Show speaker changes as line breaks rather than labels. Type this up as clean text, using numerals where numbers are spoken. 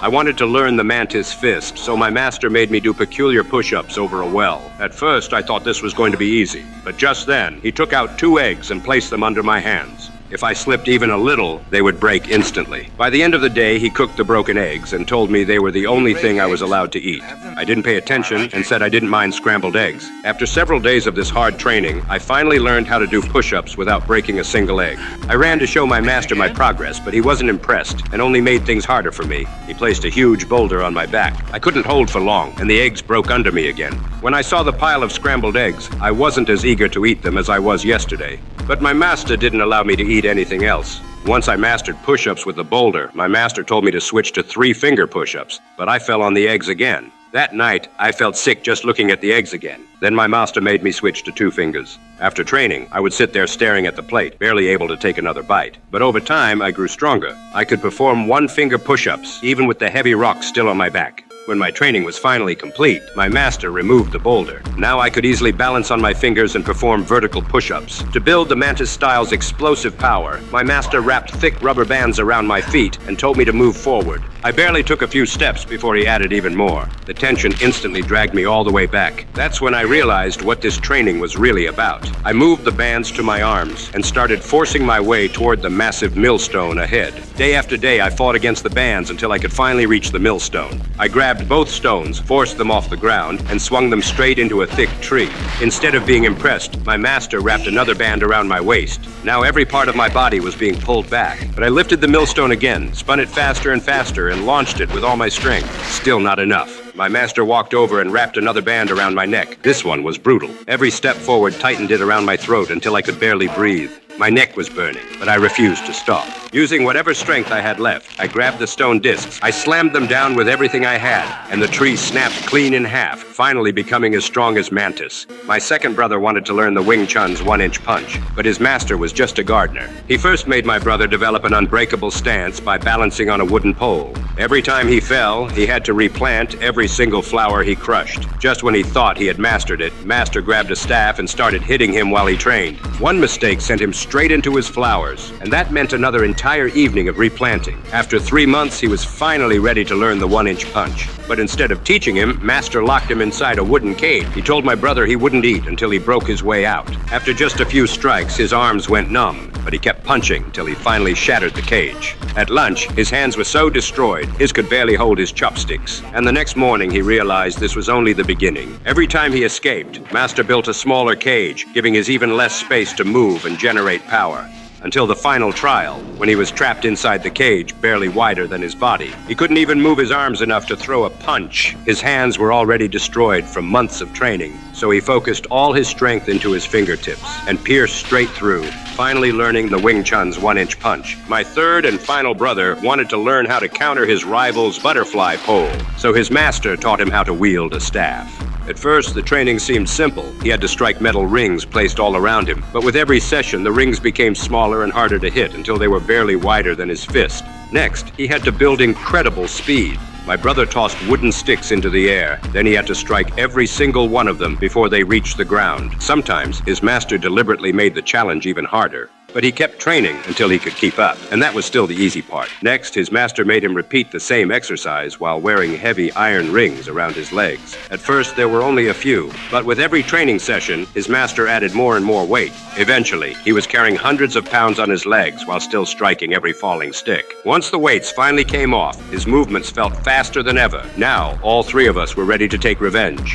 I wanted to learn the mantis fist, so my master made me do peculiar push-ups over a well. At first, I thought this was going to be easy, but just then, he took out 2 eggs and placed them under my hands. If I slipped even a little, they would break instantly. By the end of the day, he cooked the broken eggs and told me they were the only thing I was allowed to eat. I didn't pay attention and said I didn't mind scrambled eggs. After several days of this hard training, I finally learned how to do push-ups without breaking a single egg. I ran to show my master my progress, but he wasn't impressed and only made things harder for me. He placed a huge boulder on my back. I couldn't hold for long, and the eggs broke under me again. When I saw the pile of scrambled eggs, I wasn't as eager to eat them as I was yesterday. But my master didn't allow me to eat anything else. Once I mastered push-ups with the boulder, my master told me to switch to 3-finger push-ups, but I fell on the eggs again. That night, I felt sick just looking at the eggs again. Then my master made me switch to 2 fingers. After training, I would sit there staring at the plate, barely able to take another bite. But over time, I grew stronger. I could perform 1-finger push-ups, even with the heavy rock still on my back. When my training was finally complete, my master removed the boulder. Now I could easily balance on my fingers and perform vertical push-ups. To build the mantis style's explosive power, my master wrapped thick rubber bands around my feet and told me to move forward. I barely took a few steps before he added even more. The tension instantly dragged me all the way back. That's when I realized what this training was really about. I moved the bands to my arms and started forcing my way toward the massive millstone ahead. Day after day, I fought against the bands until I could finally reach the millstone. I grabbed both stones, forced them off the ground, and swung them straight into a thick tree. Instead of being impressed, my master wrapped another band around my waist. Now every part of my body was being pulled back. But I lifted the millstone again, spun it faster and faster, and launched it with all my strength. Still not enough. My master walked over and wrapped another band around my neck. This one was brutal. Every step forward tightened it around my throat until I could barely breathe. My neck was burning, but I refused to stop. Using whatever strength I had left, I grabbed the stone discs. I slammed them down with everything I had, and the tree snapped clean in half, finally becoming as strong as Mantis. My second brother wanted to learn the Wing Chun's 1-inch punch, but his master was just a gardener. He first made my brother develop an unbreakable stance by balancing on a wooden pole. Every time he fell, he had to replant every single flower he crushed. Just when he thought he had mastered it, Master grabbed a staff and started hitting him while he trained. One mistake sent him straight into his flowers, and that meant another entire evening of replanting. After 3 months, he was finally ready to learn the 1-inch punch. But instead of teaching him, Master locked him inside a wooden cage. He told my brother he wouldn't eat until he broke his way out. After just a few strikes, his arms went numb, but he kept punching till he finally shattered the cage. At lunch, his hands were so destroyed, his could barely hold his chopsticks. And the next morning, he realized this was only the beginning. Every time he escaped, Master built a smaller cage, giving his even less space to move and generate power. Until the final trial, when he was trapped inside the cage, barely wider than his body. He couldn't even move his arms enough to throw a punch. His hands were already destroyed from months of training, so he focused all his strength into his fingertips and pierced straight through, finally learning the Wing Chun's 1-inch punch. My third and final brother wanted to learn how to counter his rival's butterfly pole, so his master taught him how to wield a staff. At first, the training seemed simple. He had to strike metal rings placed all around him. But with every session, the rings became smaller and harder to hit until they were barely wider than his fist. Next, he had to build incredible speed. My brother tossed wooden sticks into the air. Then he had to strike every single one of them before they reached the ground. Sometimes, his master deliberately made the challenge even harder. But he kept training until he could keep up, and that was still the easy part. Next, his master made him repeat the same exercise while wearing heavy iron rings around his legs. At first, there were only a few, but with every training session, his master added more and more weight. Eventually, he was carrying hundreds of pounds on his legs while still striking every falling stick. Once the weights finally came off, his movements felt faster than ever. Now, all 3 of us were ready to take revenge.